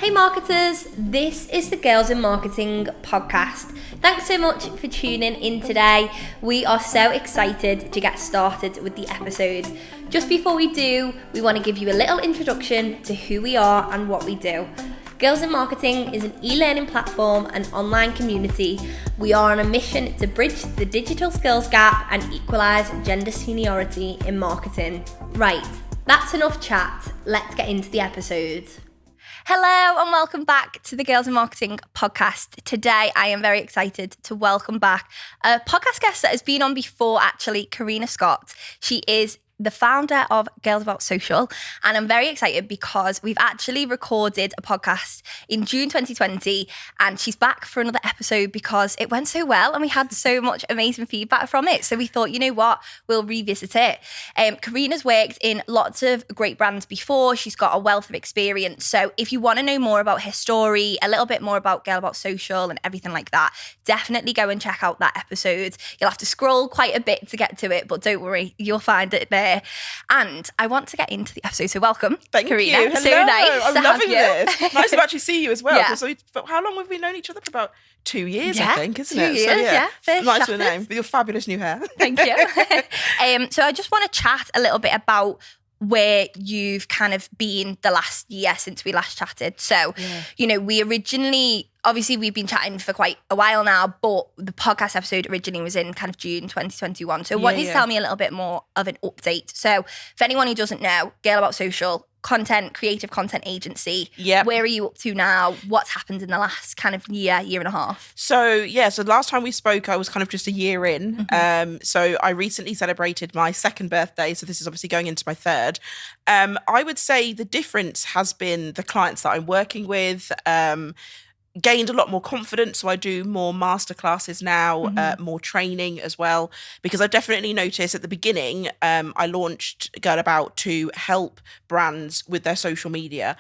Hey marketers, this is the Girls in Marketing podcast. Thanks so much for tuning in today. We are so excited to get started with the episodes. Just before we do, we want to give you a little introduction to who we are and what we do. Girls in Marketing is an e-learning platform and online community. We are on a mission to bridge the digital skills gap and equalise gender seniority in marketing. Right, that's enough chat. Let's get into the episode. Hello and welcome back to the Girls in Marketing podcast. Today I am very excited to welcome back a podcast guest that has been on before, actually, Karina Scott. She is the founder of Girls About Social, and I'm very excited because we've actually recorded a podcast in June 2020 and she's back for another episode because it went so well and we had so much amazing feedback from it. So we thought, you know what, we'll revisit it. Karina's worked in lots of great brands before. She's got a wealth of experience. So if you want to know more about her story, a little bit more about Girl About Social and everything like that, definitely go and check out that episode. You'll have to scroll quite a bit to get to it, but don't worry, you'll find it there. And I want to get into the episode. So welcome, Thank Karina. you. Hello. So nice. I'm loving this. Nice to actually see you as well. Yeah. So how long have we known each other? For about 2 years, Yeah, I think, isn't 2 it? years, So, yeah. First nice chapters. with your name. With your fabulous new hair. Thank you. So I just want to chat a little bit about where you've kind of been the last year since we last chatted. So, you know, we originally, obviously we've been chatting for quite a while now, but the podcast episode originally was in kind of June 2021. So why don't you tell me a little bit more of an update? So for anyone who doesn't know, Girl About Social, creative content agency. Yeah. Where are you up to now? What's happened in the last kind of year and a half? So last time we spoke, I was kind of just a year in. So I recently celebrated my second birthday. So this is obviously going into my third. I would say the difference has been the clients that I'm working with, gained a lot more confidence. So I do more masterclasses now, more training as well, because I definitely noticed at the beginning, I launched Girl About to help brands with their social media.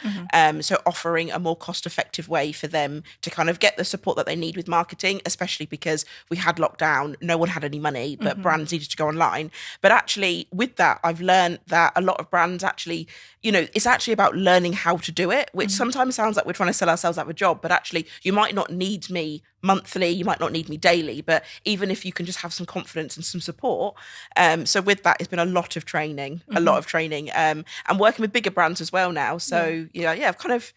So offering a more cost-effective way for them to kind of get the support that they need with marketing, especially because we had lockdown, no one had any money, but brands needed to go online. But actually with that, I've learned that a lot of brands actually, you know, it's actually about learning how to do it, which sometimes sounds like we're trying to sell ourselves out of a job, but actually you might not need me monthly, you might not need me daily, but even if you can just have some confidence and some support. So with that, it's been a lot of training, and working with bigger brands as well now. So I've kind of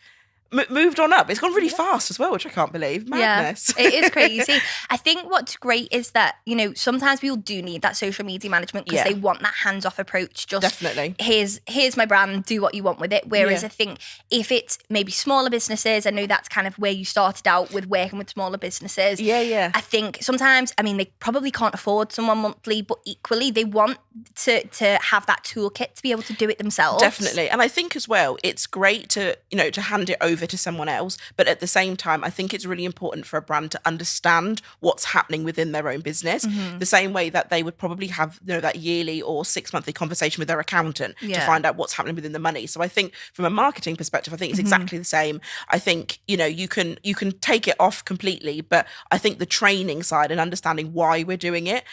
moved on up. It's gone really fast as well, which I can't believe. Madness. Yeah, it is crazy. I think what's great is that, you know, sometimes people do need that social media management because they want that hands-off approach. Just definitely. Here's my brand, do what you want with it. Whereas I think if it's maybe smaller businesses, I know that's kind of where you started out with working with smaller businesses. Yeah. I think sometimes, I mean, they probably can't afford someone monthly, but equally they want to have that toolkit to be able to do it themselves. Definitely. And I think as well, it's great to hand it over to someone else, but at the same time I think it's really important for a brand to understand what's happening within their own business, the same way that they would probably have that yearly or 6-monthly conversation with their accountant to find out what's happening within the money. So I think from a marketing perspective, I think it's exactly the same. I think you can take it off completely, but I think the training side and understanding why we're doing it,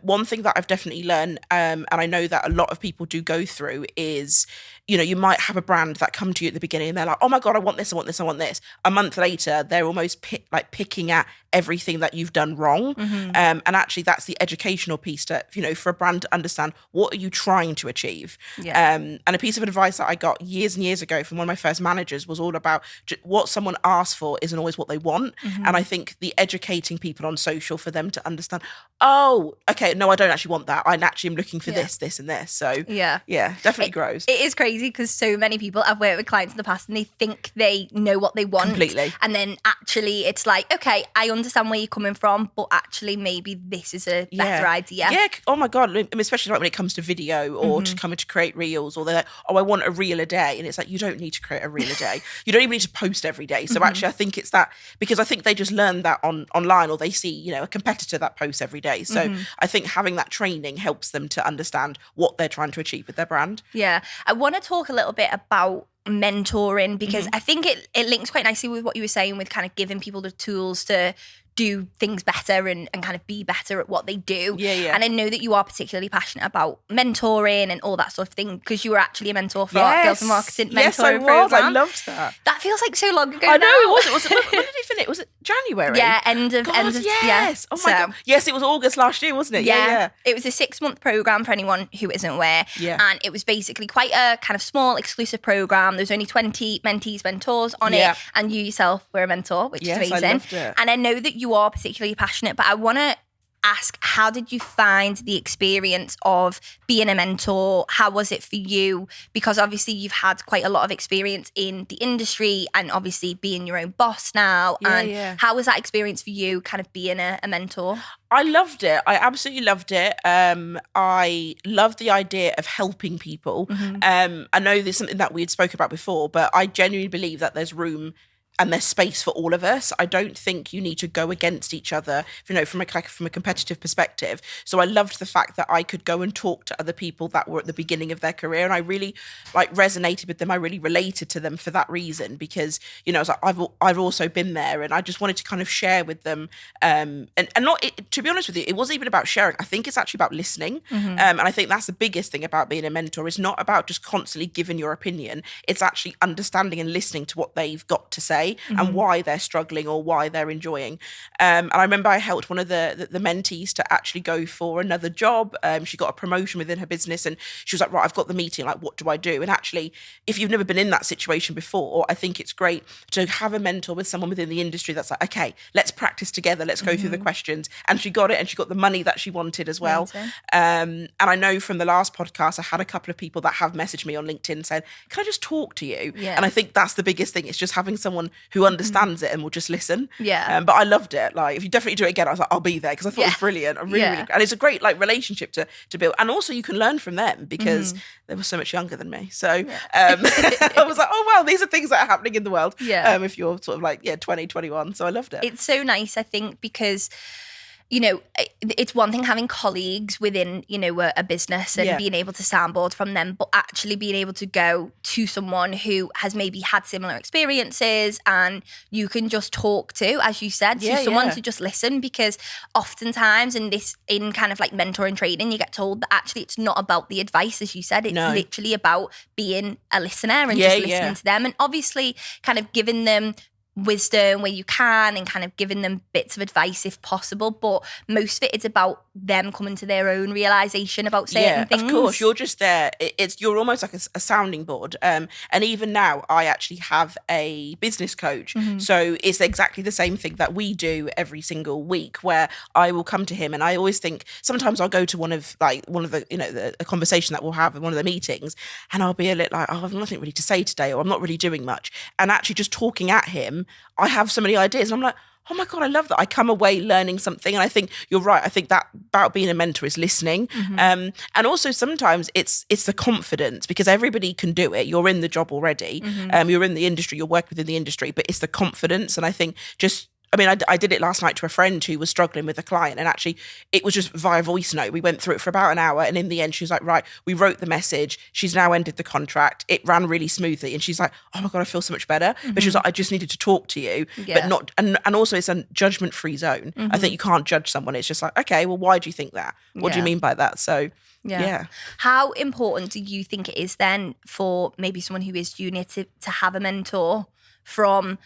one thing that I've definitely learned, and I know that a lot of people do go through, is you might have a brand that come to you at the beginning and they're like, oh my God, I want this, I want this, I want this. A month later, they're almost picking at everything that you've done wrong. And actually that's the educational piece to, for a brand to understand what are you trying to achieve. And a piece of advice that I got years and years ago from one of my first managers was all about what someone asks for isn't always what they want. And I think the educating people on social for them to understand, oh, okay, no, I don't actually want that. I actually am looking for this, this and this. So definitely grows. It is crazy because so many people, I've worked with clients in the past and they think they know what they want. Completely. And then actually it's like, okay, I understand where you're coming from, but actually maybe this is a better idea. Yeah. Oh my God. Especially like when it comes to video or to coming to create reels, or they're like, oh, I want a reel a day. And it's like, you don't need to create a reel a day. You don't even need to post every day. So actually I think it's that, because I think they just learn that online, or they see, a competitor that posts every day. So I think having that training helps them to understand what they're trying to achieve with their brand. Yeah. I want to talk a little bit about mentoring, because I think it links quite nicely with what you were saying with kind of giving people the tools to do things better and kind of be better at what they do. Yeah. And I know that you are particularly passionate about mentoring and all that sort of thing, because you were actually a mentor for our Girls in Marketing mentoring program. I loved that. That feels like so long ago. I know now. it was. When did it finish? Was it January? Yeah, end of yes. Oh my God. Yes, it was August last year, wasn't it? Yeah. It was a 6-month program for anyone who isn't aware. Yeah. And it was basically quite a kind of small exclusive program. There's only 20 mentees, mentors on it, and you yourself were a mentor, which is amazing. I loved it. And I know that you are particularly passionate, but I want to ask, how did you find the experience of being a mentor? How was it for you? Because obviously you've had quite a lot of experience in the industry and obviously being your own boss now. How was that experience for you, kind of being a mentor? I loved it. I absolutely loved it. I love the idea of helping people. I know there's something that we had spoke about before, but I genuinely believe that there's room and there's space for all of us. I don't think you need to go against each other, from a competitive perspective. So I loved the fact that I could go and talk to other people that were at the beginning of their career, and I really resonated with them. I really related to them for that reason, because I was like, I've also been there, and I just wanted to kind of share with them. And not to be honest with you, it wasn't even about sharing. I think it's actually about listening. And I think that's the biggest thing about being a mentor. It's not about just constantly giving your opinion. It's actually understanding and listening to what they've got to say. And why they're struggling or why they're enjoying. And I remember I helped one of the mentees to actually go for another job. She got a promotion within her business, and she was like, right, I've got the meeting, like, what do I do? And actually, if you've never been in that situation before, I think it's great to have a mentor with someone within the industry that's like, okay, let's practice together, let's go through the questions. And she got it, and she got the money that she wanted as well. And I know from the last podcast, I had a couple of people that have messaged me on LinkedIn and said, can I just talk to you? And I think that's the biggest thing. It's just having someone who understands it and will just listen. But I loved it. Like, if you definitely do it again, I was like, I'll be there, because I thought it was brilliant. Really, and it's a great relationship to build. And also you can learn from them, because they were so much younger than me. So I was like, oh, wow, these are things that are happening in the world. If you're sort of 20, 21. So I loved it. It's so nice, I think, because it's one thing having colleagues within, a business and being able to soundboard from them, but actually being able to go to someone who has maybe had similar experiences and you can just talk to, as you said, someone to just listen. Because oftentimes in kind of like mentoring training, you get told that actually it's not about the advice, as you said, it's literally about being a listener and just listening to them, and obviously kind of giving them wisdom where you can and kind of giving them bits of advice if possible, but most of it is about them coming to their own realization about certain things. Of course, you're just there. You're almost like a sounding board. And even now, I actually have a business coach, so it's exactly the same thing that we do every single week, where I will come to him, and I always think sometimes I'll go to one of the a conversation that we'll have in one of the meetings, and I'll be a little like, oh, I've nothing really to say today, or I'm not really doing much, and actually just talking at him, I have so many ideas, and I'm like, oh my God, I love that. I come away learning something. And I think you're right. I think that about being a mentor is listening. And also sometimes it's the confidence, because everybody can do it. You're in the job already. You're in the industry, you're working within the industry, but it's the confidence. And I think I did it last night to a friend who was struggling with a client, and actually it was just via voice note. We went through it for about an hour, and in the end she was like, right, we wrote the message. She's now ended the contract. It ran really smoothly, and she's like, oh my God, I feel so much better. But she was like, I just needed to talk to you, but not, and also it's a judgment-free zone. I think you can't judge someone. It's just like, okay, well, why do you think that? What do you mean by that? So yeah. How important do you think it is then for maybe someone who is junior to have a mentor from...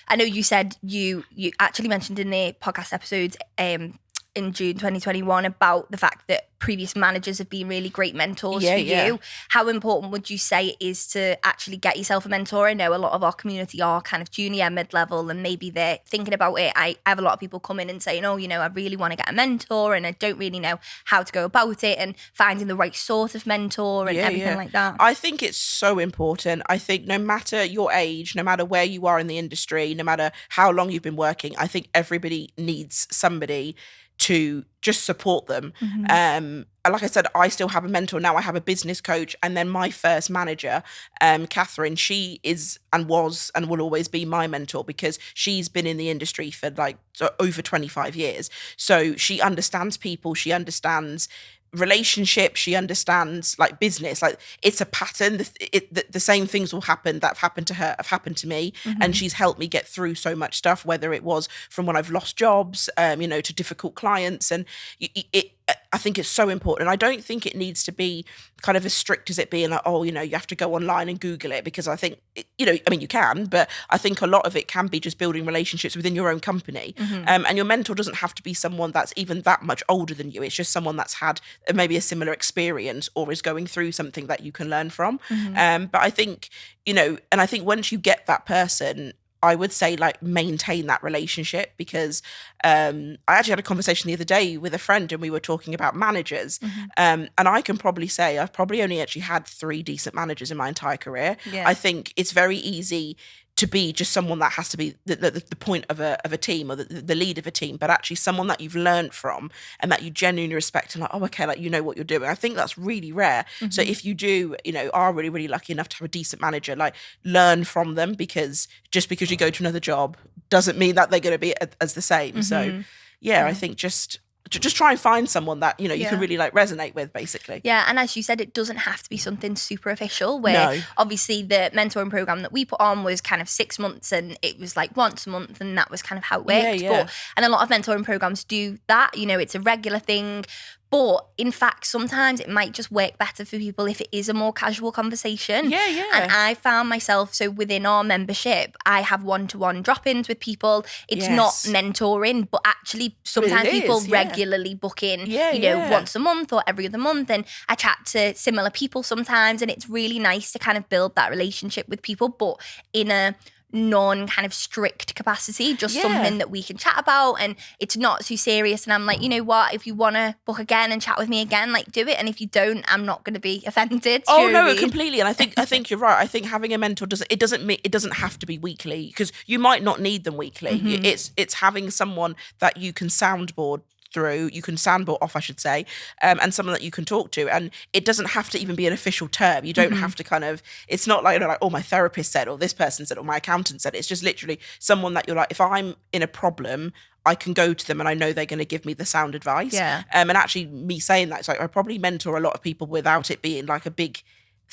I know you said you actually mentioned in the podcast episodes in June 2021 about the fact that previous managers have been really great mentors for you. How important would you say it is to actually get yourself a mentor? I know a lot of our community are kind of junior, mid-level, and maybe they're thinking about it. I have a lot of people come in and saying, oh, I really want to get a mentor and I don't really know how to go about it, and finding the right sort of mentor and everything like that. I think it's so important. I think no matter your age, no matter where you are in the industry, no matter how long you've been working, I think everybody needs somebody to just support them. Like I said, I still have a mentor now. I have a business coach, and then my first manager, Catherine, she is and was and will always be my mentor, because she's been in the industry for over 25 years. So she understands people. She understands relationships, she understands like business, like it's a pattern. The same things will happen that have happened to her have happened to me, and she's helped me get through so much stuff, whether it was from when I've lost jobs, to difficult clients. And I think it's so important. And I don't think it needs to be kind of as strict as it being like, oh, you have to go online and Google it, because I think, you can, but I think a lot of it can be just building relationships within your own company. And your mentor doesn't have to be someone that's even that much older than you. It's just someone that's had maybe a similar experience or is going through something that you can learn from. But I think, and I think once you get that person, I would say like maintain that relationship, because I actually had a conversation the other day with a friend and we were talking about managers. And I can probably say I've probably only actually had 3 decent managers in my entire career. Yeah. I think it's very easy to be just someone that has to be the point of a team, or the lead of a team, but actually someone that you've learned from and that you genuinely respect, and like, oh, okay, like what you're doing. I think that's really rare. So if you do, are really, really lucky enough to have a decent manager, like learn from them, because just because you go to another job doesn't mean that they're going to be as the same. So yeah, I think just try and find someone that you can really like resonate with, basically. Yeah, and as you said, it doesn't have to be something super official, where obviously the mentoring program that we put on was kind of 6 months, and it was like once a month, and that was kind of how it worked. And a lot of mentoring programs do that, it's a regular thing. But in fact, sometimes it might just work better for people if it is a more casual conversation. Yeah. And I found myself, so within our membership, I have one-to-one drop-ins with people. It's not mentoring, but actually sometimes people regularly book in, once a month or every other month. And I chat to similar people sometimes, and it's really nice to kind of build that relationship with people, but in a non kind of strict capacity, just something that we can chat about, and it's not too serious. And I'm like, you know what, if you want to book again and chat with me again, like do it, and if you don't, I'm not going to be offended. Oh no, completely. And I think you're right. I think having a mentor doesn't have to be weekly, because you might not need them weekly. It's having someone that you can soundboard off, I should say, and someone that you can talk to. And it doesn't have to even be an official term. You don't have to kind of, it's not like, oh, my therapist said, or this person said, or my accountant said. It's just literally someone that you're like, if I'm in a problem, I can go to them and I know they're going to give me the sound advice. And actually me saying that, it's like I probably mentor a lot of people without it being like a big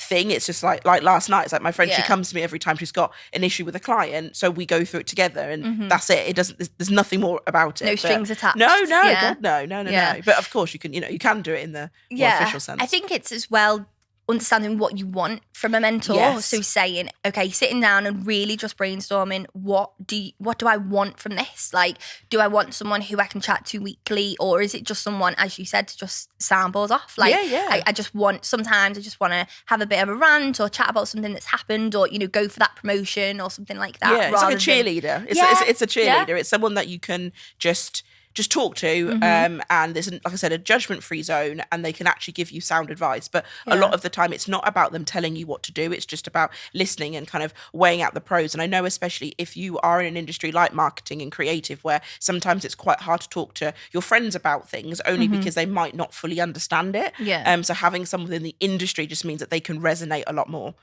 thing. It's just like last night, it's like my friend, she comes to me every time she's got an issue with a client, so we go through it together, and that's it. It doesn't, there's nothing more about it. No strings attached. No. But of course you can, you can do it in the more official sense. I think it's as well understanding what you want from a mentor. So saying, okay, sitting down and really just brainstorming, what do I want from this? Like, do I want someone who I can chat to weekly, or is it just someone, as you said, to just soundboard off? Like, I just want, sometimes I just want to have a bit of a rant or chat about something that's happened, or, go for that promotion or something like that. Yeah, it's like a cheerleader. It's a cheerleader. It's someone that you can just talk to, and there's, like I said, a judgment-free zone, and they can actually give you sound advice. But a lot of the time, it's not about them telling you what to do. It's just about listening and kind of weighing out the pros. And I know, especially if you are in an industry like marketing and creative, where sometimes it's quite hard to talk to your friends about things, only because they might not fully understand it. So having someone in the industry just means that they can resonate a lot more.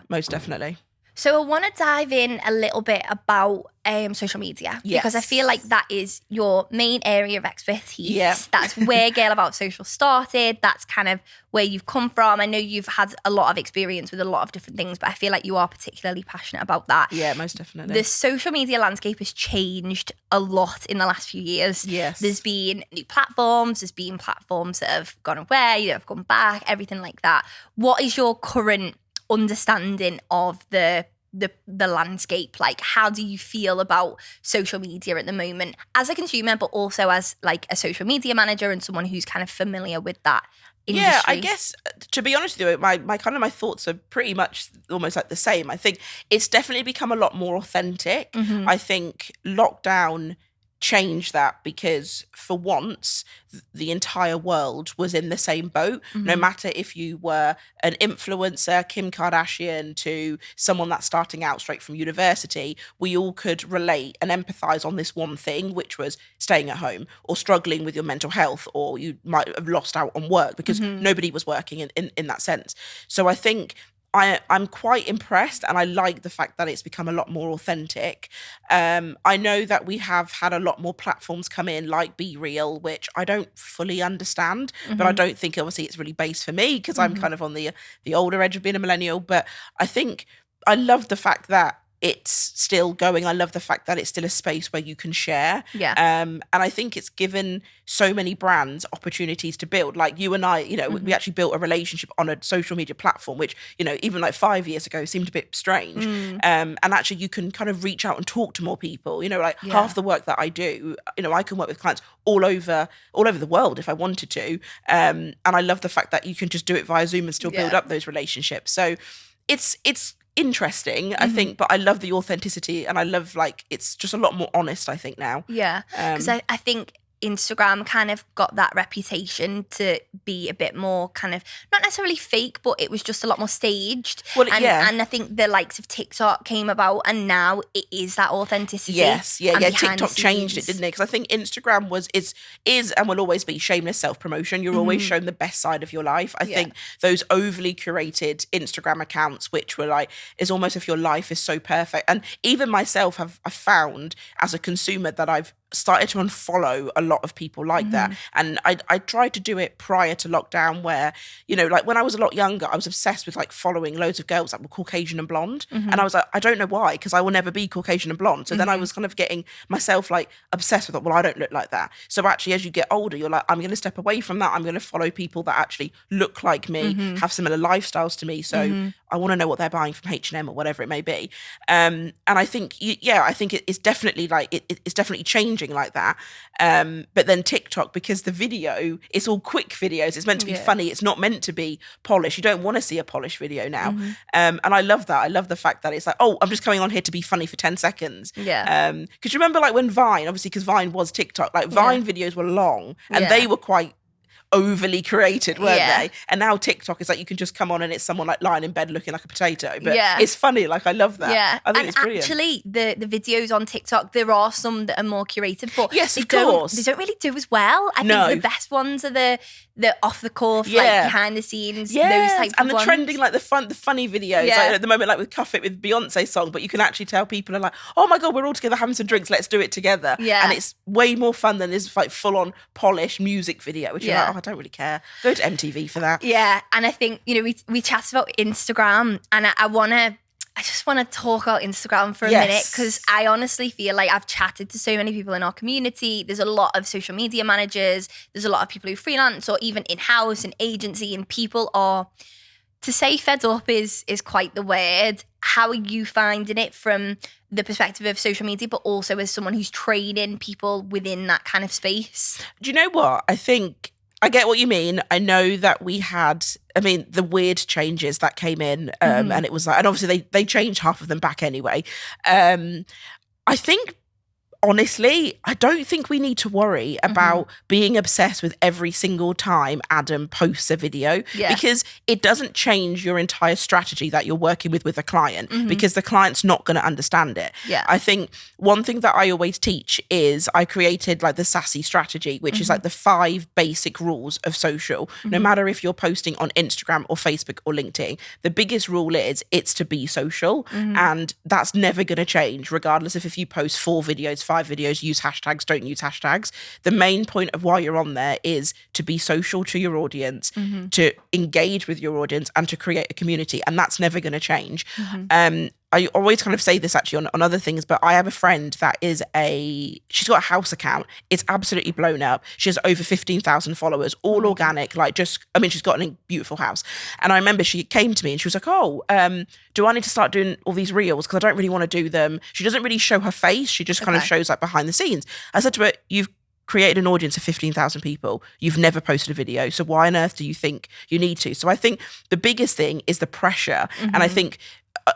Most definitely. So I want to dive in a little bit about social media, because I feel like that is your main area of expertise. That's where Girl About Social started. That's kind of where you've come from. I know you've had a lot of experience with a lot of different things, but I feel like you are particularly passionate about that. Yeah, most definitely. The social media landscape has changed a lot in the last few years. There's been new platforms. There's been platforms that have gone away, that have come back, everything like that. What is your current understanding of the landscape? Like, how do you feel about social media at the moment as a consumer, but also as like a social media manager and someone who's kind of familiar with that industry? Yeah, I guess, to be honest with you, my my thoughts are pretty much almost like the same. I think it's definitely become a lot more authentic. I think lockdown change that, because for once the entire world was in the same boat. No matter if you were an influencer, Kim Kardashian, to someone that's starting out straight from university, we all could relate and empathize on this one thing, which was staying at home or struggling with your mental health, or you might have lost out on work because nobody was working in that sense. So I think I'm quite impressed, and I like the fact that it's become a lot more authentic. I know that we have had a lot more platforms come in, like Be Real, which I don't fully understand, but I don't think obviously it's really based for me because I'm kind of on the older edge of being a millennial. But I think I love the fact that it's still going. I love the fact that it's still a space where you can share. Yeah. And I think it's given so many brands opportunities to build. Like you and I, we actually built a relationship on a social media platform, which, even like 5 years ago seemed a bit strange. And actually you can kind of reach out and talk to more people. Half the work that I do, I can work with clients all over the world if I wanted to. And I love the fact that you can just do it via Zoom and still build up those relationships. So it's interesting, I think, but I love the authenticity, and I love it's just a lot more honest, I think, now. Yeah, because I think Instagram kind of got that reputation to be a bit more kind of not necessarily fake, but it was just a lot more staged. Well, and I think the likes of TikTok came about, and now it is that authenticity. Yes, TikTok changed it, didn't it? Because I think Instagram is and will always be shameless self-promotion. You're always shown the best side of your life. I think those overly curated Instagram accounts, which were is almost if your life is so perfect. And even myself I've found as a consumer that I've started to unfollow a lot of people like that. And I tried to do it prior to lockdown where, when I was a lot younger, I was obsessed with following loads of girls that were Caucasian and blonde. And I was like, I don't know why, because I will never be Caucasian and blonde. So then I was kind of getting myself obsessed with it. Well, I don't look like that. So actually, as you get older, you're like, I'm going to step away from that. I'm going to follow people that actually look like me, have similar lifestyles to me. So I want to know what they're buying from H&M or whatever it may be. And I think, I think it's definitely it's definitely changing like that. But then TikTok, because the video, it's all quick videos. It's meant to be funny. It's not meant to be polished. You don't want to see a polished video now. And I love that. I love the fact that it's I'm just coming on here to be funny for 10 seconds. Yeah. Because you remember when Vine, obviously because Vine was TikTok, Vine videos were long and they were quite overly created, weren't they? And now TikTok is you can just come on and it's someone lying in bed looking like a potato, but it's funny. I love that. Yeah, I think it's brilliant. Actually, the videos on TikTok, there are some that are more curated, but yes, of course, they don't really do as well. I think the best ones are the off the cuff, behind the scenes, those types and of the ones. trending, the funny videos. At the moment, with Cuff It with Beyonce song, but you can actually tell people are oh my god, we're all together having some drinks, let's do it together. And it's way more fun than this full on polished music video, which you're I don't really care. Go to MTV for that. Yeah, and I think we chatted about Instagram, and I just want to talk about Instagram for a minute, because I honestly feel I've chatted to so many people in our community. There's a lot of social media managers. There's a lot of people who freelance or even in-house and agency, and people are, to say fed up is quite the word. How are you finding it from the perspective of social media, but also as someone who's training people within that kind of space? Do you know what? I think I get what you mean. I know that we had, the weird changes that came in, and it was and obviously they changed half of them back anyway. I think, honestly, I don't think we need to worry about being obsessed with every single time Adam posts a video, because it doesn't change your entire strategy that you're working with a client, because the client's not going to understand it. I think one thing that I always teach is I created the SASSY strategy, which is the 5 basic rules of social. No matter if you're posting on Instagram or Facebook or LinkedIn, the biggest rule is it's to be social, and that's never going to change regardless of if you post 4 videos, 5 videos, use hashtags, don't use hashtags. The main point of why you're on there is to be social to your audience, to engage with your audience, and to create a community, and that's never going to change. I always kind of say this actually on other things, but I have a friend that she's got a house account. It's absolutely blown up. She has over 15,000 followers, all organic, she's got a beautiful house. And I remember she came to me and she was like, do I need to start doing all these reels? Because I don't really want to do them. She doesn't really show her face. She just kind of shows behind the scenes. I said to her, you've created an audience of 15,000 people. You've never posted a video. So why on earth do you think you need to? So I think the biggest thing is the pressure. And I think,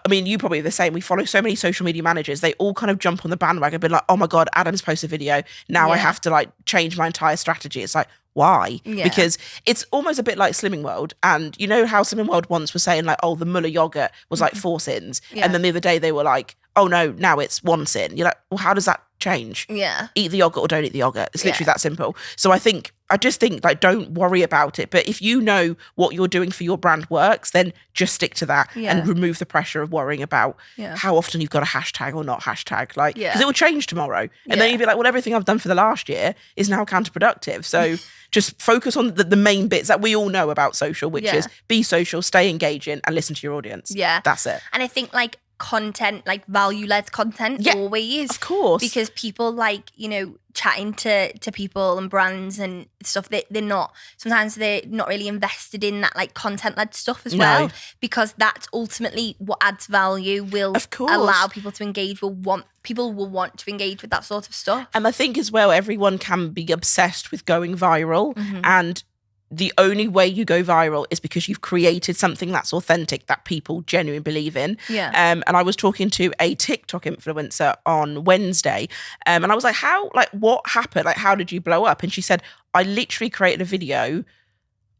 you probably are the same. We follow so many social media managers. They all kind of jump on the bandwagon, been oh my God, Adam's posted a video. Now I have to change my entire strategy. It's why? Because it's almost a bit like Slimming World. And you know how Slimming World once was saying the Muller yogurt was 4 sins. And then the other day they were oh no, now it's 1 sin. You're well, how does that change? Eat the yogurt or don't eat the yogurt. It's literally that simple. So I think I just think like don't worry about it. But if you know what you're doing for your brand works, then just stick to that and remove the pressure of worrying about how often you've got a hashtag or not hashtag. Like, because it will change tomorrow. And then you'll be like, well, everything I've done for the last year is now counterproductive. So just focus on the main bits that we all know about social, which is be social, stay engaging and listen to your audience. Yeah. That's it. And I think like content, like value-led content always. Of course. Because people like, you know, chatting to people and brands and stuff, they're not really invested in that like content-led stuff as well, because that's ultimately what adds value, will allow people to engage, people will want to engage with that sort of stuff. And I think as well, everyone can be obsessed with going viral, and the only way you go viral is because you've created something that's authentic, that people genuinely believe in. Yeah. And I was talking to a TikTok influencer on Wednesday, and I was like, what happened? Like, how did you blow up? And she said, I literally created a video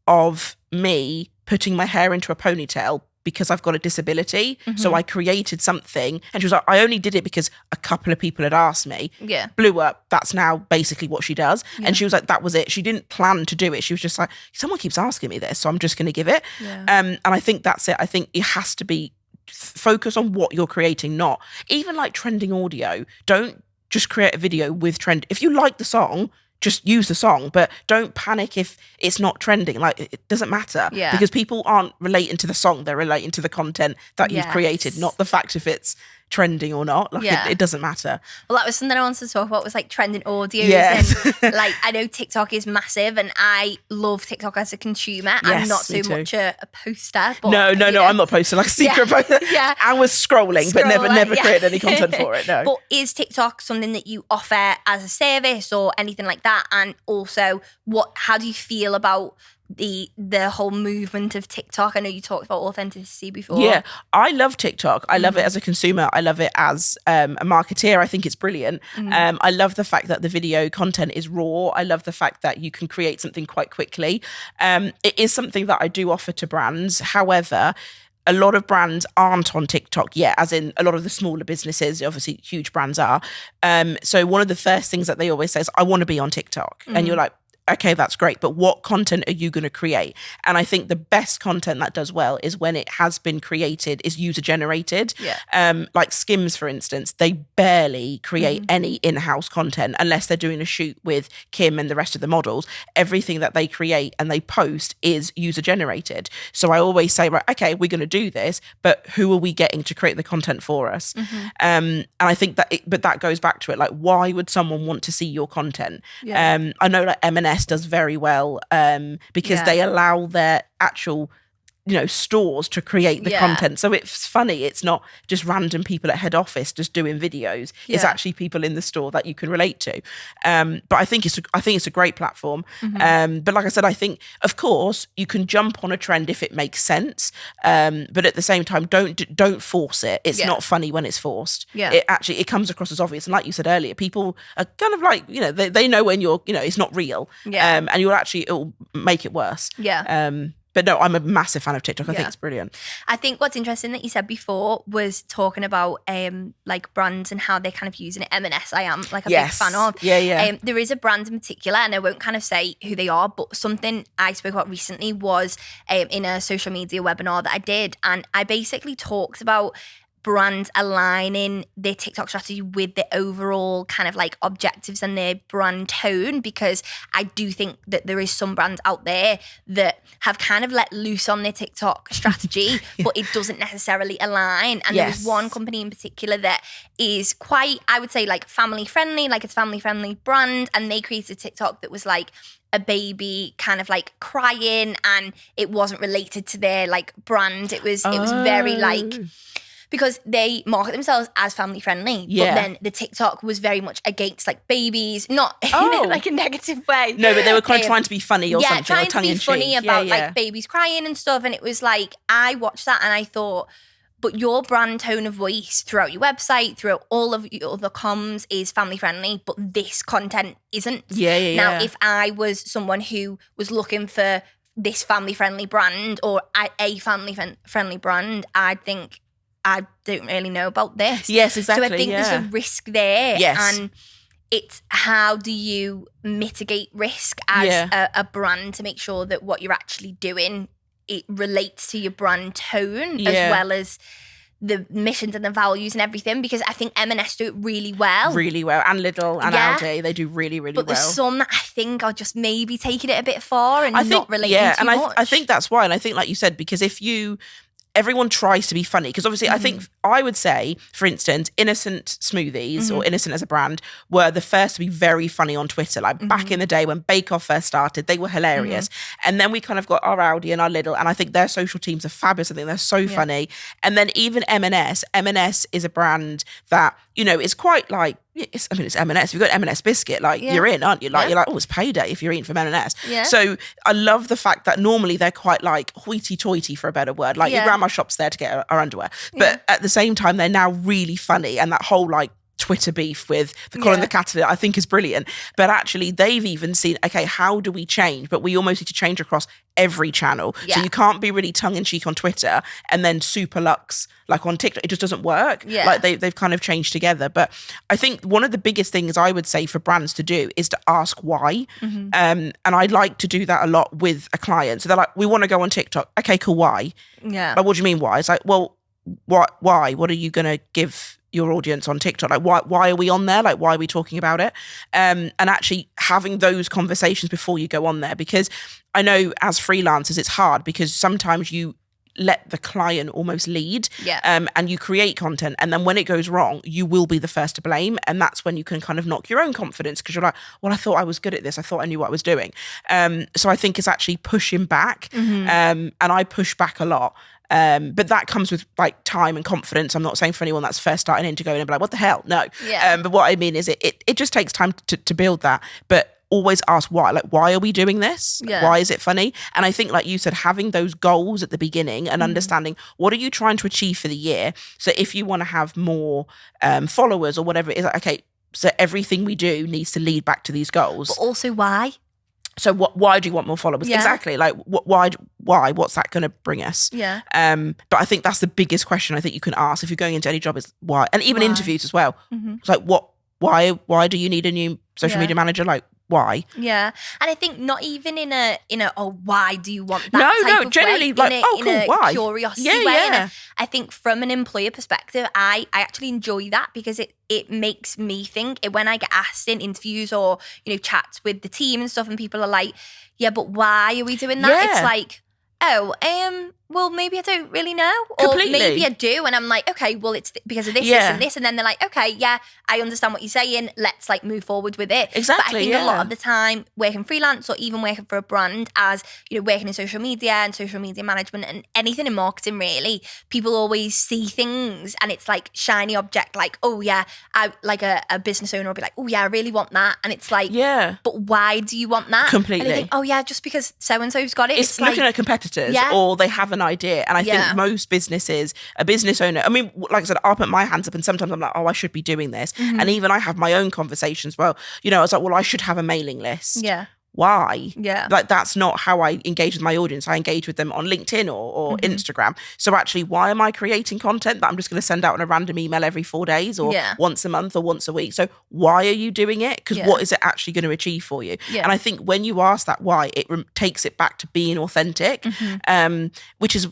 of me putting my hair into a ponytail because I've got a disability. So I created something. And she was like, I only did it because a couple of people had asked me. Yeah. Blew up. That's now basically what she does. Yeah. And she was like, that was it. She didn't plan to do it. She was just like, someone keeps asking me this, so I'm just going to give it. Yeah. And I think that's it. I think it has to be focus on what you're creating, not even like trending audio. Don't just create a video with trend. If you like the song, just use the song, but don't panic if it's not trending. Like, it doesn't matter, because people aren't relating to the song, they're relating to the content that you've created, not the fact if it's trending or not. Like, it doesn't matter. Well, that was something I wanted to talk about, was like trending audios. And like, I know TikTok is massive and I love TikTok as a consumer. I'm not so much a poster. But, no, I'm not posting like a secret poster. I was scrolling but never created any content for it. No. But is TikTok something that you offer as a service or anything like that? And also, how do you feel about the whole movement of TikTok? I know you talked about authenticity before. Yeah, I love TikTok. I love it as a consumer. I love it as a marketeer. I think it's brilliant. I love the fact that the video content is raw. I love the fact that you can create something quite quickly. It is something that I do offer to brands. However, a lot of brands aren't on TikTok yet, as in a lot of the smaller businesses, obviously huge brands are. So one of the first things that they always say is, I want to be on TikTok. And you're like, okay, that's great, but what content are you going to create? And I think the best content that does well is when it has been created, is user generated. Like Skims, for instance, they barely create any in-house content unless they're doing a shoot with Kim and the rest of the models. Everything that they create and they post is user generated. So I always say, right, okay, we're going to do this, but who are we getting to create the content for us? And I think that, but that goes back to it. Like, why would someone want to see your content? I know like M&S does very well because they allow their actual stores to create the content. So it's funny, it's not just random people at head office just doing videos. It's actually people in the store that you can relate to. But I think it's a great platform. But like I said, I think of course you can jump on a trend if it makes sense. But at the same time, don't force it. It's not funny when it's forced. It comes across as obvious. And like you said earlier, people are kind of like, they know when you're, it's not real. And it'll make it worse. But no, I'm a massive fan of TikTok. I think it's brilliant. I think what's interesting that you said before was talking about like brands and how they're kind of using it. M&S, I am like a big fan of. There is a brand in particular, and I won't kind of say who they are, but something I spoke about recently was in a social media webinar that I did, and I basically talked about brands aligning their TikTok strategy with the overall kind of like objectives and their brand tone, because I do think that there is some brands out there that have kind of let loose on their TikTok strategy, but it doesn't necessarily align. And there was one company in particular that is quite, I would say, like family friendly, like it's family friendly brand, and they created a TikTok that was like a baby kind of like crying, and it wasn't related to their like brand. It was very like, because they market themselves as family friendly, but then the TikTok was very much against like babies, not in like a negative way. No, but they were kind of trying to be funny or something, trying or tongue to be in funny cheek. about like babies crying and stuff. And it was like, I watched that and I thought, but your brand tone of voice throughout your website, throughout all of your other comms is family friendly, but this content isn't. Now, if I was someone who was looking for this family friendly brand or a family friendly brand, I'd think, I don't really know about this. Yes, exactly. So I think there's a risk there. Yes. And it's how do you mitigate risk as a brand to make sure that what you're actually doing, it relates to your brand tone as well as the missions and the values and everything, because I think M&S do it really well. Really well. And Lidl and Aldi, they do really, really well. But there's some that I think are just maybe taking it a bit far and not relating too much. I think that's why. And I think, like you said, because everyone tries to be funny, because obviously I think I would say, for instance, Innocent Smoothies or Innocent as a brand were the first to be very funny on Twitter. Like back in the day when Bake Off first started, they were hilarious. And then we kind of got our Aldi and our Lidl, and I think their social teams are fabulous. I think they're so funny. And then even M&S is a brand that, you know, is quite like, it's M&S. If you've got M&S biscuit, like you're in, aren't you? Like you're like, oh, it's payday if you're eating from M&S. Yeah. So I love the fact that normally they're quite like hoity-toity, for a better word. Like your grandma shops there to get our underwear, but at the same time they're now really funny, and that whole like Twitter beef with the Colin the Cat, I think is brilliant. But actually they've even seen, okay, how do we change? But we almost need to change across every channel. So you can't be really tongue-in-cheek on Twitter and then super luxe like on TikTok. It just doesn't work. Like they've kind of changed together. But I think one of the biggest things I would say for brands to do is to ask why. And I like to do that a lot with a client. So they're like, we want to go on TikTok. Okay, cool. Why? Like, what do you mean why? It's like, well, why? What are you going to give your audience on TikTok? Like, why are we on there? Like, why are we talking about it? And actually having those conversations before you go on there, because I know as freelancers, it's hard because sometimes you let the client almost lead and you create content, and then when it goes wrong, you will be the first to blame. And that's when you can kind of knock your own confidence, because you're like, well, I thought I was good at this. I thought I knew what I was doing. So I think it's actually pushing back. And I push back a lot. But that comes with like time and confidence. I'm not saying for anyone that's first starting in to go in and be like, what the hell? No. But what I mean is it just takes time to build that. But always ask why. Like, why are we doing this? Why is it funny? And I think, like you said, having those goals at the beginning and understanding what are you trying to achieve for the year. So if you want to have more followers or whatever it is, like, okay, so everything we do needs to lead back to these goals. But also why? So why do you want more followers? Exactly. Like why? What's that going to bring us? But I think that's the biggest question I think you can ask if you're going into any job is why, and even interviews as well. It's like why do you need a new social media manager? Like, why? And I think not even in a why do you want that? No, generally way, like cool, why? Curiosity way. And I think from an employer perspective, I actually enjoy that because it makes me think. When I get asked in interviews or chats with the team and stuff, and people are like, yeah, but why are we doing that? It's like, well, maybe I don't really know. Completely. Or maybe I do. And I'm like, okay, well, it's because of this, this and this. And then they're like, okay, yeah, I understand what you're saying. Let's like move forward with it. Exactly. But I think a lot of the time working freelance or even working for a brand as, working in social media and social media management and anything in marketing really, people always see things and it's like shiny object, like, oh yeah, I like a business owner will be like, oh yeah, I really want that. And it's like, but why do you want that? Completely. And they think, oh yeah, just because so-and-so's got it. It's looking like, at competitors or they have an idea. And I think most businesses, a business owner, I mean, like I said, I'll put my hands up and sometimes I'm like, oh, I should be doing this. And even I have my own conversations. Well, I was like, well, I should have a mailing list. Why? Like, that's not how I engage with my audience. I engage with them on LinkedIn or Instagram. So actually, why am I creating content that I'm just going to send out on a random email every 4 days or once a month or once a week? So why are you doing it? Because what is it actually going to achieve for you? And I think when you ask that why, it takes it back to being authentic, which is,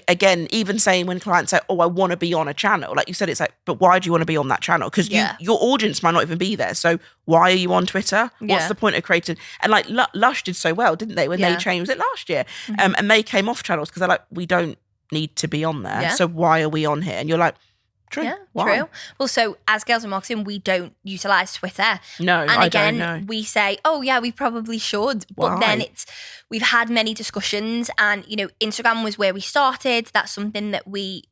again, even saying when clients say, oh, I want to be on a channel, like you said, it's like, but why do you want to be on that channel? Because your audience might not even be there. So why are you on Twitter? What's the point of creating? And like Lush did so well, didn't they, when they changed, was it last year? And they came off channels because they're like, we don't need to be on there. So why are we on here? And you're like, true. Why? True. Well, so as Girls in Marketing, we don't utilise Twitter. No, and I again, don't know. we say, oh yeah, we probably should. But then we've had many discussions and, Instagram was where we started. That's something that we,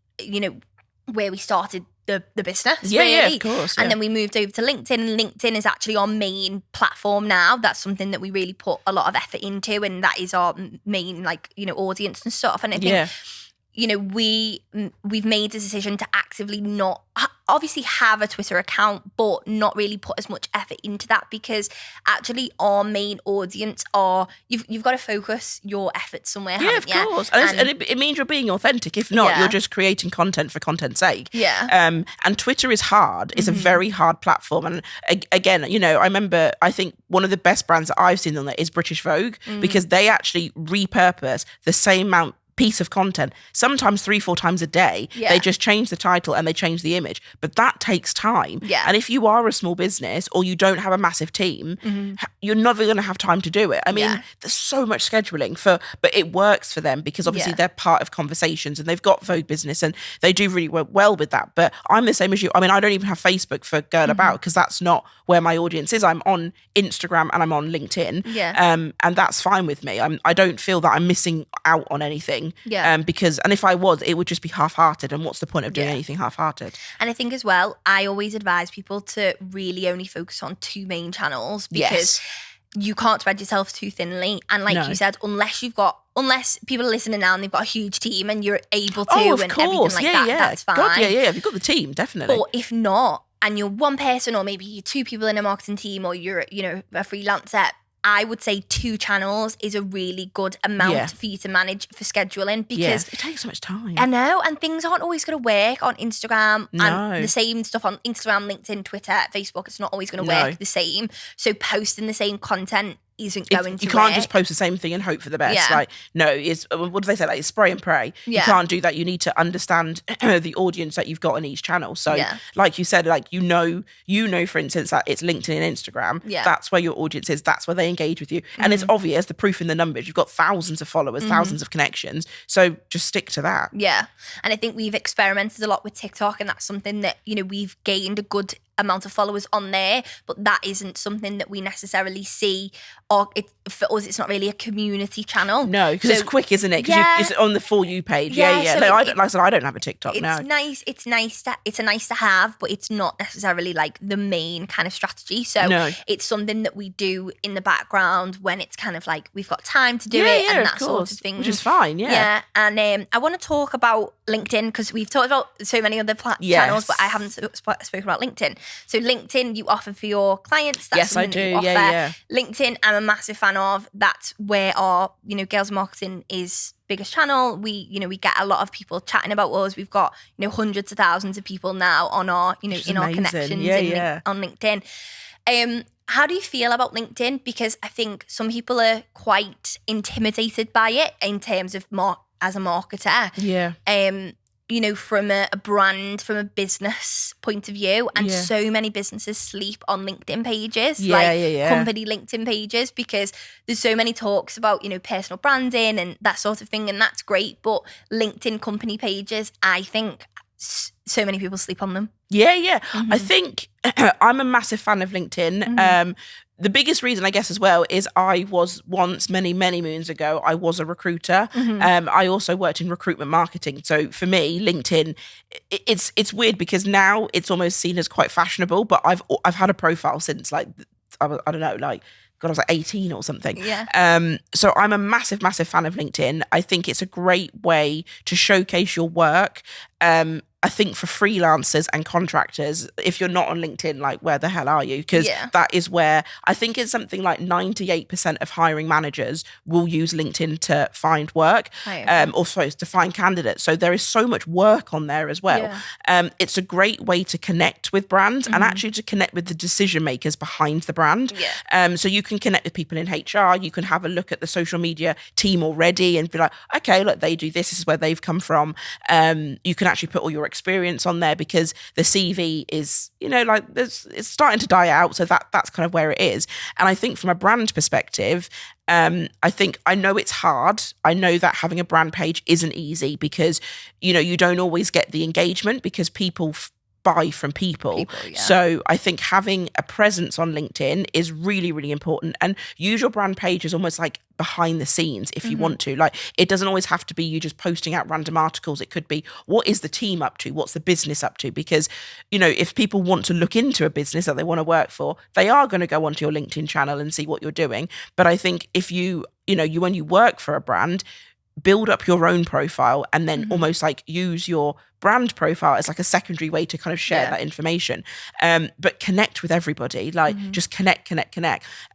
where we started the business, really. Yeah, of course. And then we moved over to LinkedIn, and LinkedIn is actually our main platform now. That's something that we really put a lot of effort into, and that is our main, audience and stuff. And I think you know, we've made a decision to actively not obviously have a Twitter account, but not really put as much effort into that, because actually our main audience are, you've got to focus your efforts somewhere. Yeah, of course. And it means you're being authentic. If not, you're just creating content for content's sake. Yeah. And Twitter is hard. It's a very hard platform. And again, you know, I think one of the best brands that I've seen on there is British Vogue, because they actually repurpose the same piece of content, sometimes 3-4 times a day. They just change the title and they change the image, but that takes time. And if you are a small business or you don't have a massive team, you're never going to have time to do it. I mean, there's so much scheduling but it works for them because obviously they're part of conversations and they've got Vogue Business and they do really well with that. But I'm the same as you. I mean, I don't even have Facebook for Girl About because that's not where my audience is. I'm on Instagram and I'm on LinkedIn. And that's fine with me. I don't feel that I'm missing out on anything. Because, and if I was, it would just be half-hearted, and what's the point of doing anything half-hearted? And I think as well, I always advise people to really only focus on 2 main channels, because you can't spread yourself too thinly. And like you said, unless people are listening now and they've got a huge team and you're able to and everything like that, that's fine. God, if you've got the team, definitely. Or if not, and you're one person, or maybe you're 2 people in a marketing team, or you're, you know, a freelancer, I would say 2 channels is a really good amount for you to manage for scheduling, because it takes so much time. I know, and things aren't always going to work on Instagram, and the same stuff on Instagram, LinkedIn, Twitter, Facebook. It's not always going to work the same. So posting the same content isn't going to You can't work. just post the same thing and hope for the best. Like, no, it's, what do they say? Like, it's spray and pray. You can't do that. You need to understand the audience that you've got on each channel. So like you said, like, you know, for instance, that it's LinkedIn and Instagram. That's where your audience is. That's where they engage with you. And it's obvious, the proof in the numbers. You've got thousands of followers, thousands of connections. So just stick to that. Yeah. And I think we've experimented a lot with TikTok, and that's something that, you know, we've gained a good amount of followers on there, but that isn't something that we necessarily see, or for us it's not really a community channel. No, because it's quick, isn't it? Because it's on the For You page. So no, I don't have a TikTok. It's nice. It's a nice to have, but it's not necessarily like the main kind of strategy. So it's something that we do in the background when it's kind of like we've got time to do it and that sort of thing, which is fine. Yeah. And I want to talk about LinkedIn, because we've talked about so many other channels, but I haven't spoken about LinkedIn. So LinkedIn, you offer for your clients. That's I do. That you offer. LinkedIn, I'm a massive fan of. That's where our, you know, Girls Marketing is biggest channel. We get a lot of people chatting about us. We've got, you know, hundreds of thousands of people now on our, you know, in our connections on LinkedIn. How do you feel about LinkedIn? Because I think some people are quite intimidated by it in terms of as a marketer. You know, from a brand, from a business point of view. And so many businesses sleep on LinkedIn pages, company LinkedIn pages, because there's so many talks about, you know, personal branding and that sort of thing. And that's great. But LinkedIn company pages, I think so many people sleep on them. I think I'm a massive fan of LinkedIn. The biggest reason, I guess, as well, is I was once, many, many moons ago, I was a recruiter. I also worked in recruitment marketing. So for me, LinkedIn, it's weird because now it's almost seen as quite fashionable, but I've had a profile since like, I don't know, like, God, I was like 18 or something. So I'm a massive, massive fan of LinkedIn. I think it's a great way to showcase your work. I think for freelancers and contractors, if you're not on LinkedIn, like, where the hell are you? Because that is where I think it's something like 98% of hiring managers will use LinkedIn to find work, or to find candidates. So there is so much work on there as well. It's a great way to connect with brands and actually to connect with the decision makers behind the brand. So you can connect with people in HR. You can have a look at the social media team already and be like, okay, look, they do this. This is where they've come from. You can actually put all your experience on there, because the CV is, you know, like, it's starting to die out. So that's kind of where it is. And I think from a brand perspective, I know it's hard. I know that having a brand page isn't easy, because, you know, you don't always get the engagement because people buy from people. So I think having a presence on LinkedIn is really, really important. And use your brand page as almost like behind the scenes if you want to. Like, it doesn't always have to be you just posting out random articles. It could be, what is the team up to? What's the business up to? Because, you know, if people want to look into a business that they want to work for, they are going to go onto your LinkedIn channel and see what you're doing. But I think if when you work for a brand, build up your own profile and then almost like use your brand profile as like a secondary way to kind of share that information. But connect with everybody, like just connect.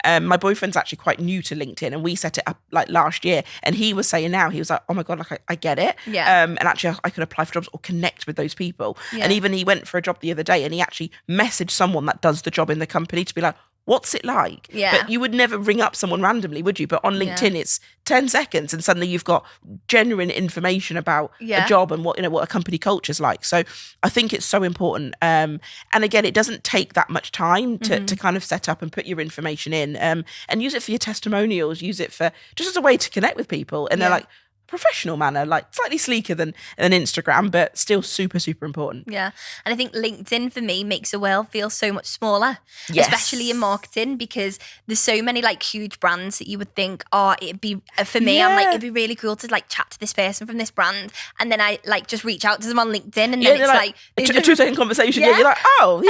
My boyfriend's actually quite new to LinkedIn, and we set it up like last year, and he was saying now, he was like, oh my God, like I get it. And actually I could apply for jobs or connect with those people. And even he went for a job the other day and he actually messaged someone that does the job in the company to be like, what's it like? But you would never ring up someone randomly, would you? But on LinkedIn, it's 10 seconds and suddenly you've got genuine information about a job and what a company culture is like. So I think it's so important. And again, it doesn't take that much time to kind of set up and put your information in, and use it for your testimonials, use it for just as a way to connect with people. And they're like, professional manner, like slightly sleeker than Instagram, but still super, super important. Yeah. And I think LinkedIn for me makes the world feel so much smaller, especially in marketing, because there's so many like huge brands that you would think, oh, it'd be, for me, I'm like, it'd be really cool to like chat to this person from this brand. And then I like just reach out to them on LinkedIn, and then it's like a 2-second conversation. You're like, and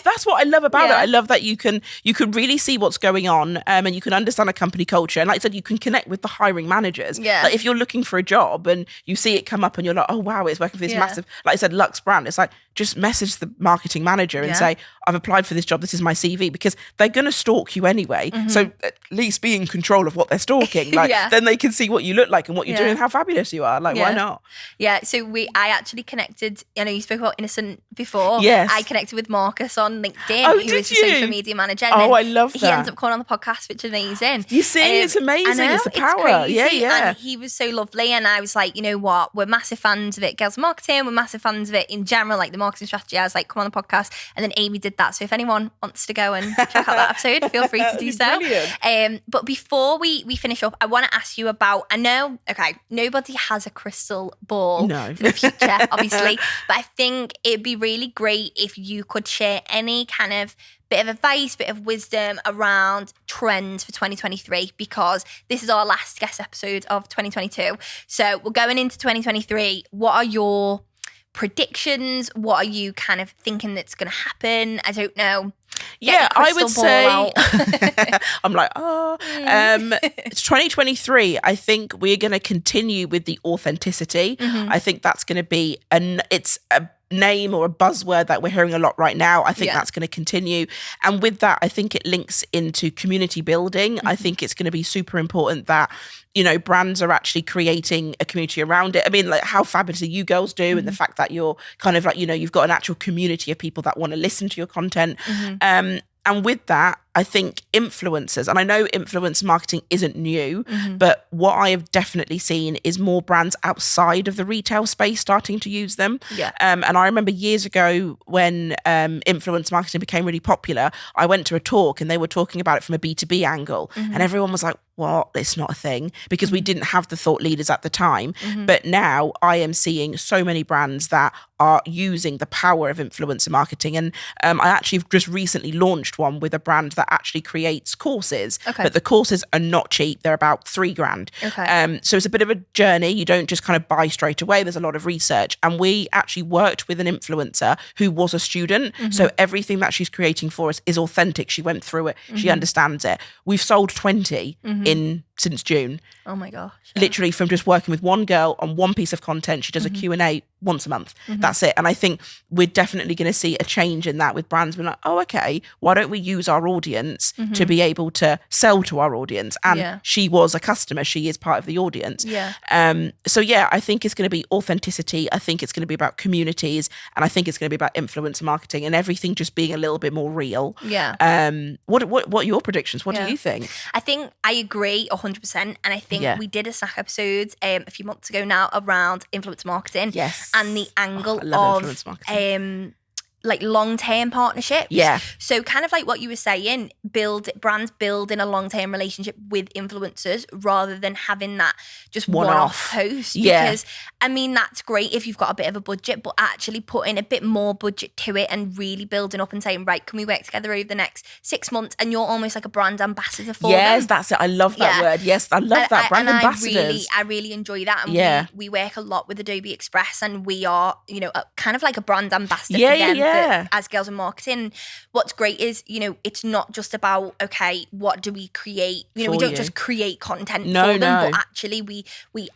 that's what I love about it. I love that you can really see what's going on, and you can understand a company culture. And like I said, you can connect with the hiring managers. Like if you're looking for a job and you see it come up and you're like, oh wow, it's working for this massive, like I said, Luxe brand. It's like, just message the marketing manager and say, I've applied for this job, this is my CV, because they're going to stalk you anyway. So at least be in control of what they're stalking. Like then they can see what you look like and what you're doing and how fabulous you are. Like why not? Yeah. So I actually connected, I know you spoke about Innocent before. Yes. I connected with Marcus on LinkedIn, who is the social media manager. And I love that. He ends up coming on the podcast, which is amazing. You see, it's amazing. I know, it's the power. It's crazy. And he was so lovely. And I was like, you know what? We're massive fans of it. Girls Marketing, we're massive fans of it in general, like the marketing strategy. I was like, come on the podcast. And then Amy did that. So if anyone wants to go and check out that episode, feel free to do so. But before we finish up, I want to ask you about, I know, okay, nobody has a crystal ball for the future, obviously, but I think it'd be really great if you could share any kind of bit of advice, bit of wisdom around trends for 2023, because this is our last guest episode of 2022. So we're going into 2023. What are your predictions? What are you kind of thinking that's going to happen? I don't know. I would say I'm like, 2023, I think we're going to continue with the authenticity. I think that's going to be it's a name or a buzzword that we're hearing a lot right now. I think that's going to continue. And with that, I think it links into community building. I think it's going to be super important that, you know, brands are actually creating a community around it. I mean, like how fabulous you girls do, and the fact that you're kind of like, you know, you've got an actual community of people that want to listen to your content. And with that, I think influencers, and I know influencer marketing isn't influencer marketing, but what I have definitely seen is more brands outside of the retail space starting to use them. And I remember years ago when influencer marketing became really popular, I went to a talk and they were talking about it from a B2B angle, and everyone was like, what? It's not a thing, because we didn't have the thought leaders at the time. But now I am seeing so many brands that are using the power of influencer marketing. And I actually just recently launched one with a brand that actually creates courses, but the courses are not cheap. They're about $3,000. So it's a bit of a journey. You don't just kind of buy straight away. There's a lot of research. And we actually worked with an influencer who was a student. So everything that she's creating for us is authentic. She went through it. She understands it. We've sold 20 since June. Oh my gosh. Literally from just working with one girl on one piece of content. She does a Q&A once a month. That's it. And I think we're definitely going to see a change in that with brands being like, oh, okay, why don't we use our audience to be able to sell to our audience? And she was a customer. She is part of the audience. So I think it's going to be authenticity. I think it's going to be about communities. And I think it's going to be about influencer marketing and everything just being a little bit more real. What are your predictions? What do you think? I think I agree 100%. And I think we did a Snack episode a few months ago now around influencer marketing. And the angle of like long-term partnerships. So kind of like what you were saying, brands building a long-term relationship with influencers rather than having that just one-off post. Because I mean, that's great if you've got a bit of a budget, but actually putting a bit more budget to it and really building up and saying, right, can we work together over the next 6 months? And you're almost like a brand ambassador for them. That's it. I love that word. Yes, I love that. Brand ambassadors. I really enjoy that. And we work a lot with Adobe Express, and we are, you know, kind of like a brand ambassador for them as girls in marketing. What's great is, you know, it's not just about, okay, what do we create? You know, we don't just create content for them, but actually we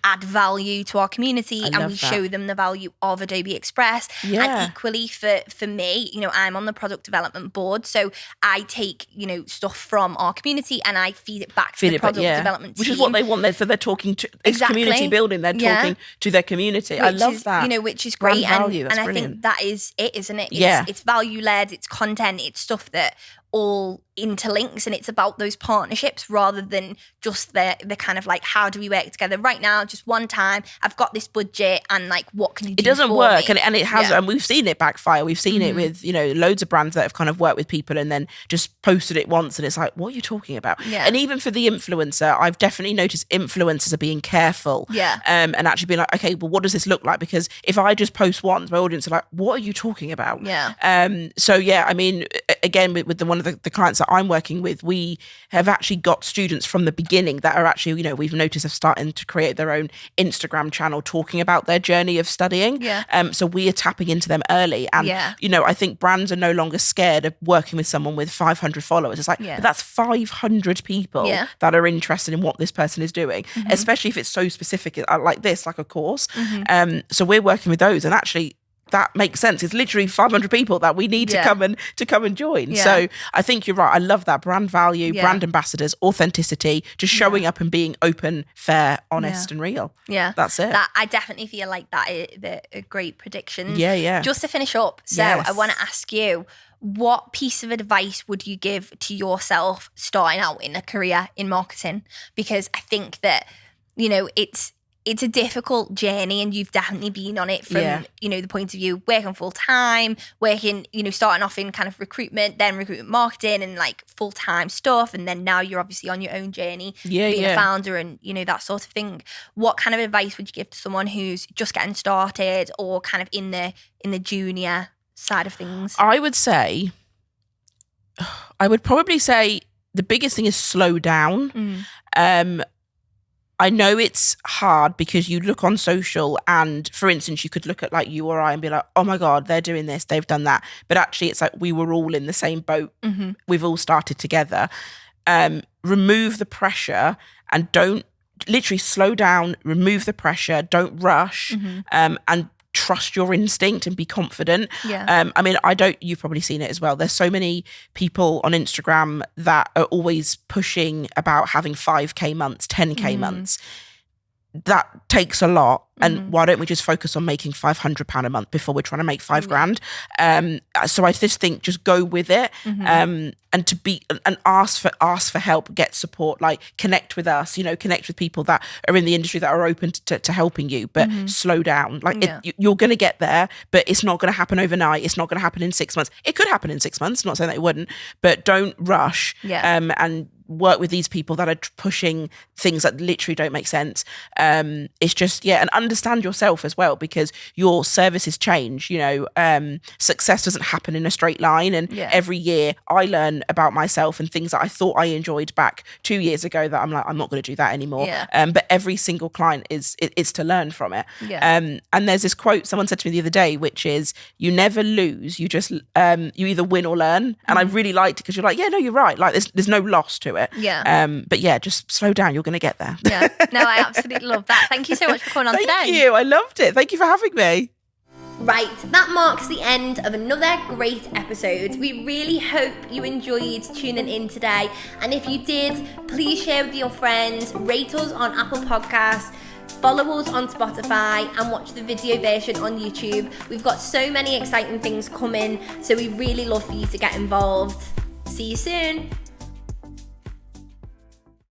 add value to our community and we show them the value of Adobe Express. And equally for me, you know, I'm on the product development board, so I take, you know, stuff from our community and I feed it back to the product development team. Which is what they want. So they're talking to, it's community building. They're talking to their community. I love that. You know, which is great. Value, and I think that is it, isn't it? It's value-led, it's content, it's stuff that all interlinks, and it's about those partnerships rather than just the kind of like, how do we work together right now, just one time, I've got this budget and like, what can you do? It doesn't for work me? And it has, and we've seen it backfire. We've seen it with, you know, loads of brands that have kind of worked with people and then just posted it once and it's like, what are you talking about? And even for the influencer, I've definitely noticed influencers are being careful and actually being like, okay, well, what does this look like? Because if I just post once, my audience are like, what are you talking about? So I mean, again, with one of the clients that I'm working with, we have actually got students from the beginning that are actually, you know, we've noticed are starting to create their own Instagram channel talking about their journey of studying. So we are tapping into them early. And, you know, I think brands are no longer scared of working with someone with 500 followers. It's like, but that's 500 people that are interested in what this person is doing, especially if it's so specific like this, like a course. So we're working with those, and actually that makes sense. It's literally 500 people that we need to come and join. So I think you're right. I love that brand value, brand ambassadors, authenticity, just showing up and being open, fair, honest, and real. That's it. I definitely feel like that is a great prediction. Just to finish up, so I want to ask you, what piece of advice would you give to yourself starting out in a career in marketing? Because I think that, you know, it's a difficult journey, and you've definitely been on it from, you know, the point of view working full time, working, you know, starting off in kind of recruitment, then recruitment marketing and like full time stuff. And then now you're obviously on your own journey, being a founder and, you know, that sort of thing. What kind of advice would you give to someone who's just getting started or kind of in the junior side of things? I would probably say the biggest thing is slow down. I know it's hard because you look on social and, for instance, you could look at like you or I and be like, oh my God, they're doing this, they've done that. But actually it's like we were all in the same boat. We've all started together. Remove the pressure and don't, literally slow down, remove the pressure, don't rush, and trust your instinct and be confident. I mean, you've probably seen it as well. There's so many people on Instagram that are always pushing about having 5K months, 10K months. That takes a lot. And why don't we just focus on making £500 a month before we're trying to make $5,000? So I just think just go with it, and ask for help, get support, like connect with us, you know, connect with people that are in the industry that are open to helping you, but slow down. Like you're going to get there, but it's not going to happen overnight. It's not going to happen in 6 months. It could happen in 6 months. I'm not saying that it wouldn't, but don't rush. And work with these people that are pushing things that literally don't make sense. It's just, and understand yourself as well, because your services change, you know. Success doesn't happen in a straight line, and every year I learn about myself and things that I thought I enjoyed back 2 years ago that I'm like, I'm not going to do that anymore. But every single client is to learn from it. And there's this quote someone said to me the other day, which is, you never lose, you just you either win or learn. And I really liked it because you're like, no, you're right, like there's no loss to it. But just slow down, you're going to get there. No, I absolutely love that. Thank you so much for coming on today. Thank you, I loved it. Thank you for having me. Right, that marks the end of another great episode. We really hope you enjoyed tuning in today. And if you did, please share with your friends, rate us on Apple Podcasts, follow us on Spotify, and watch the video version on YouTube. We've got so many exciting things coming, so we really love for you to get involved. See you soon.